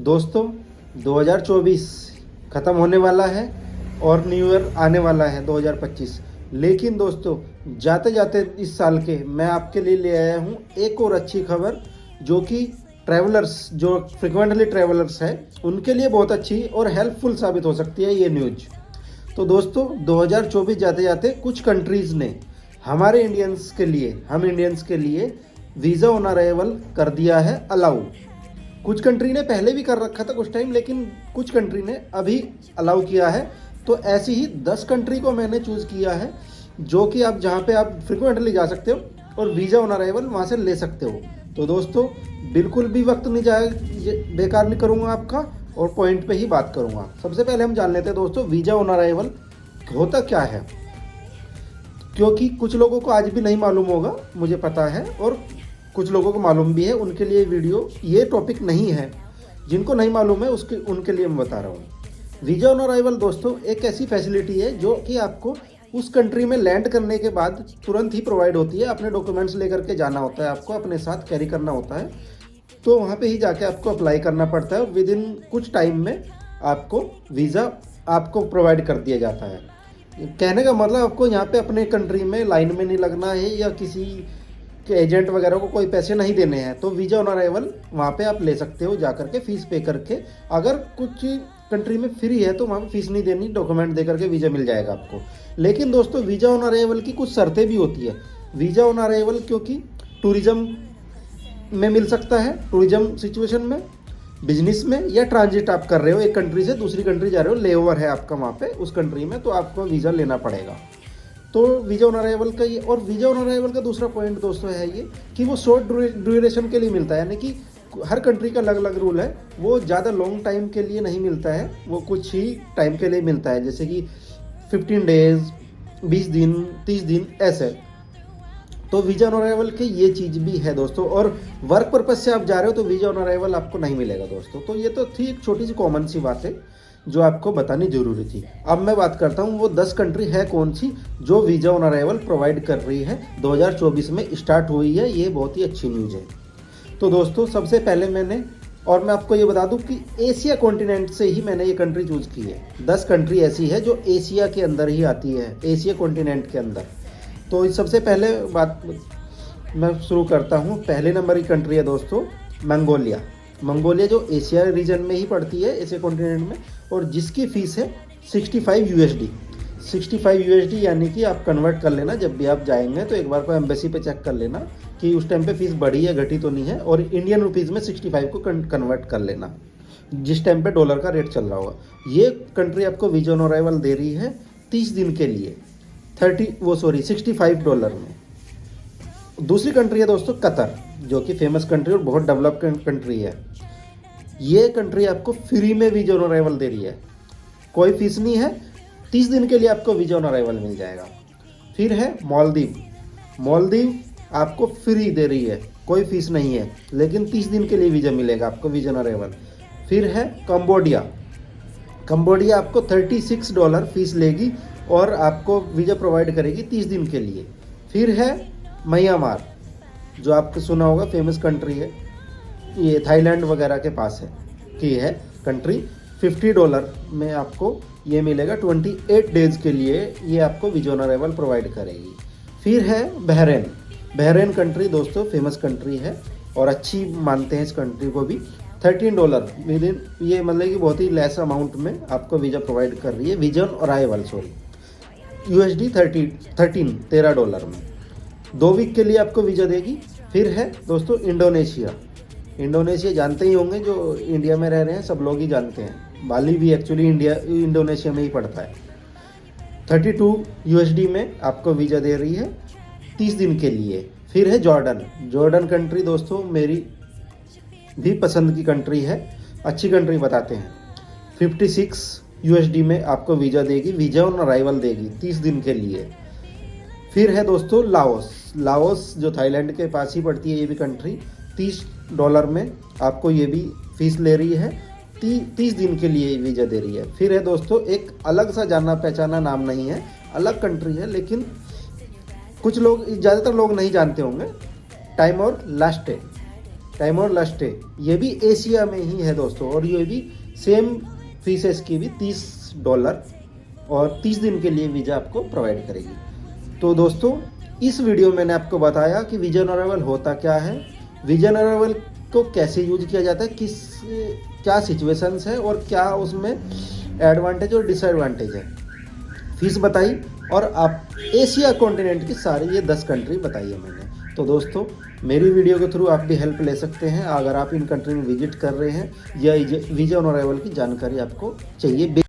दोस्तों 2024 ख़त्म होने वाला है और न्यू ईयर आने वाला है 2025। लेकिन दोस्तों जाते जाते इस साल के मैं आपके लिए ले आया हूँ एक और अच्छी खबर, जो कि ट्रैवलर्स जो फ्रिक्वेंटली ट्रैवलर्स हैं उनके लिए बहुत अच्छी और हेल्पफुल साबित हो सकती है ये न्यूज। तो दोस्तों 2024 जाते जाते कुछ कंट्रीज़ ने हमारे इंडियंस के लिए, हम इंडियंस के लिए वीज़ा ऑन अराइवल कर दिया है अलाउ। कुछ कंट्री ने पहले भी कर रखा था कुछ टाइम, लेकिन कुछ कंट्री ने अभी अलाउ किया है। तो ऐसी ही 10 कंट्री को मैंने चूज़ किया है, जो कि आप जहाँ पे आप फ्रिक्वेंटली जा सकते हो और वीज़ा ऑन अराइवल वहाँ से ले सकते हो। तो दोस्तों बिल्कुल भी वक्त नहीं जाए बेकार नहीं करूँगा आपका, और पॉइंट पे ही बात करूँगा। सबसे पहले हम जान लेते हैं दोस्तों वीज़ा ऑन अराइवल होता क्या है, क्योंकि कुछ लोगों को आज भी नहीं मालूम होगा, मुझे पता है, और कुछ लोगों को मालूम भी है। उनके लिए वीडियो ये टॉपिक नहीं है, जिनको नहीं मालूम है उनके लिए मैं बता रहा हूँ। वीज़ा ऑन अराइवल दोस्तों एक ऐसी फैसिलिटी है जो कि आपको उस कंट्री में लैंड करने के बाद तुरंत ही प्रोवाइड होती है। अपने डॉक्यूमेंट्स लेकर के जाना होता है, आपको अपने साथ कैरी करना होता है, तो वहाँ पे ही जाके आपको अप्लाई करना पड़ता है और विद इन कुछ टाइम में आपको वीज़ा आपको प्रोवाइड कर दिया जाता है। कहने का मतलब आपको यहाँ पे अपने कंट्री में लाइन में नहीं लगना है या किसी के एजेंट वगैरह को कोई पैसे नहीं देने हैं। तो वीज़ा ऑन अराइवल वहाँ पे आप ले सकते हो जा करके फ़ीस पे करके। अगर कुछ कंट्री में फ्री है तो वहाँ पे फ़ीस नहीं देनी, डॉक्यूमेंट दे करके वीज़ा मिल जाएगा आपको। लेकिन दोस्तों वीज़ा ऑन अराइवल की कुछ शर्तें भी होती है। वीज़ा ऑन अराइवल क्योंकि टूरिज़्म में मिल सकता है, टूरिज़्म सिचुएशन में, बिजनेस में, या ट्रांजिट आप कर रहे हो एक कंट्री से दूसरी कंट्री जा रहे हो, लेओवर है आपका वहाँ पे उस कंट्री में, तो आपको वीज़ा लेना पड़ेगा। तो वीज़ा ऑन अराइवल का ये, और वीज़ा ऑन अराइवल का दूसरा पॉइंट दोस्तों है ये कि वो शॉर्ट ड्यूरेशन के लिए मिलता है, यानी कि हर कंट्री का अलग अलग रूल है। वो ज़्यादा लॉन्ग टाइम के लिए नहीं मिलता है, वो कुछ ही टाइम के लिए मिलता है, जैसे कि 15 डेज़, 20 दिन, 30 दिन ऐसे। तो वीज़ा ऑन अराइवल की ये चीज़ भी है दोस्तों। और वर्क पर्पज़ से आप जा रहे हो तो वीज़ा ऑन अराइवल आपको नहीं मिलेगा दोस्तों। तो ये तो थी एक छोटी सी कॉमन सी बात है जो आपको बतानी जरूरी थी। अब मैं बात करता हूँ वो 10 कंट्री है कौन सी जो वीज़ा ऑन अराइवल प्रोवाइड कर रही है, 2024 में स्टार्ट हुई है। ये बहुत ही अच्छी न्यूज़ है। तो दोस्तों सबसे पहले मैं आपको ये बता दूं कि एशिया कॉन्टिनेंट से ही मैंने ये कंट्री चूज़ की है। 10 कंट्री ऐसी है जो एशिया के अंदर ही आती है, एशिया कॉन्टिनेंट के अंदर। तो सबसे पहले बात मैं शुरू करता हूँ। पहले नंबर की कंट्री है दोस्तों मंगोलिया। मंगोलिया जो एशिया रीजन में ही पड़ती है, एशिया कॉन्टिनेंट में, और जिसकी फ़ीस है 65 यूएसडी। 65 यूएसडी यानी कि आप कन्वर्ट कर लेना, जब भी आप जाएंगे तो एक बार को एम्बेसी पे चेक कर लेना कि उस टाइम पे फ़ीस बढ़ी है घटी तो नहीं है, और इंडियन रुपीज़ में 65 को कन्वर्ट कर लेना जिस टाइम पे डॉलर का रेट चल रहा होगा। ये कंट्री आपको वीज़ा ऑन अराइवल दे रही है 30 दिन के लिए, $65 में। दूसरी कंट्री है दोस्तों कतर, जो कि फेमस कंट्री और बहुत डेवलप कंट्री है। ये कंट्री आपको फ्री में वीज़ा ऑन अराइवल दे रही है, कोई फीस नहीं है, 30 दिन के लिए आपको वीज़ा ऑन अराइवल मिल जाएगा। फिर है मालदीव। मालदीव आपको फ्री दे रही है, कोई फीस नहीं है, लेकिन 30 दिन के लिए वीज़ा मिलेगा आपको वीज़ा ऑन अराइवल। फिर है कंबोडिया। कंबोडिया आपको $36 फीस लेगी और आपको वीज़ा प्रोवाइड करेगी 30 दिन के लिए। फिर है म्यांमार, जो आपको सुना होगा, फेमस कंट्री है, ये थाईलैंड वगैरह के पास है की है कंट्री। $50 में आपको ये मिलेगा 28 डेज़ के लिए, ये आपको वीज़ा ऑन अराइवल प्रोवाइड करेगी। फिर है बहरीन। बहरीन कंट्री दोस्तों फेमस कंट्री है और अच्छी मानते हैं इस कंट्री को भी। $13 विद इन, ये मतलब कि बहुत ही लेस अमाउंट में आपको वीज़ा प्रोवाइड कर रही है, वीज़ा ऑन अराइवल यूएसडी 13 में 2 वीक के लिए आपको वीज़ा देगी। फिर है दोस्तों इंडोनेशिया। इंडोनेशिया जानते ही होंगे, जो इंडिया में रह रहे हैं सब लोग ही जानते हैं। बाली भी एक्चुअली इंडोनेशिया में ही पड़ता है। 32 यूएसडी में आपको वीज़ा दे रही है 30 दिन के लिए। फिर है जॉर्डन। जॉर्डन कंट्री दोस्तों मेरी भी पसंद की कंट्री है, अच्छी कंट्री बताते हैं। 56 यूएसडी में आपको वीज़ा देगी, वीज़ा ऑन अराइवल देगी 30 दिन के लिए। फिर है दोस्तों लाओस। लाओस जो थाईलैंड के पास ही पड़ती है, ये भी कंट्री $30 में आपको ये भी फीस ले रही है, 30 दिन के लिए वीज़ा दे रही है। फिर है दोस्तों एक अलग सा जाना पहचाना नाम नहीं है, अलग कंट्री है, लेकिन कुछ लोग, ज़्यादातर लोग नहीं जानते होंगे, टाइमोर लेस्टे। टाइम और स्टे, ये भी एशिया में ही है दोस्तों। और ये भी सेम फीसेस की भी $30 और 30 दिन के लिए वीज़ा आपको प्रोवाइड करेगी। तो दोस्तों इस वीडियो में मैंने आपको बताया कि वीज़ा ऑन अराइवल होता क्या है, वीज़ा ऑन अराइवल को कैसे यूज किया जाता है, क्या सिचुएशंस है और क्या उसमें एडवांटेज और डिसएडवांटेज है, फीस बताई, और आप एशिया कॉन्टिनेंट की सारी ये 10 कंट्री बताई है मैंने। तो दोस्तों मेरी वीडियो के थ्रू आप भी हेल्प ले सकते हैं अगर आप इन कंट्री में विजिट कर रहे हैं या वीज़ा ऑन अराइवल की जानकारी आपको चाहिए।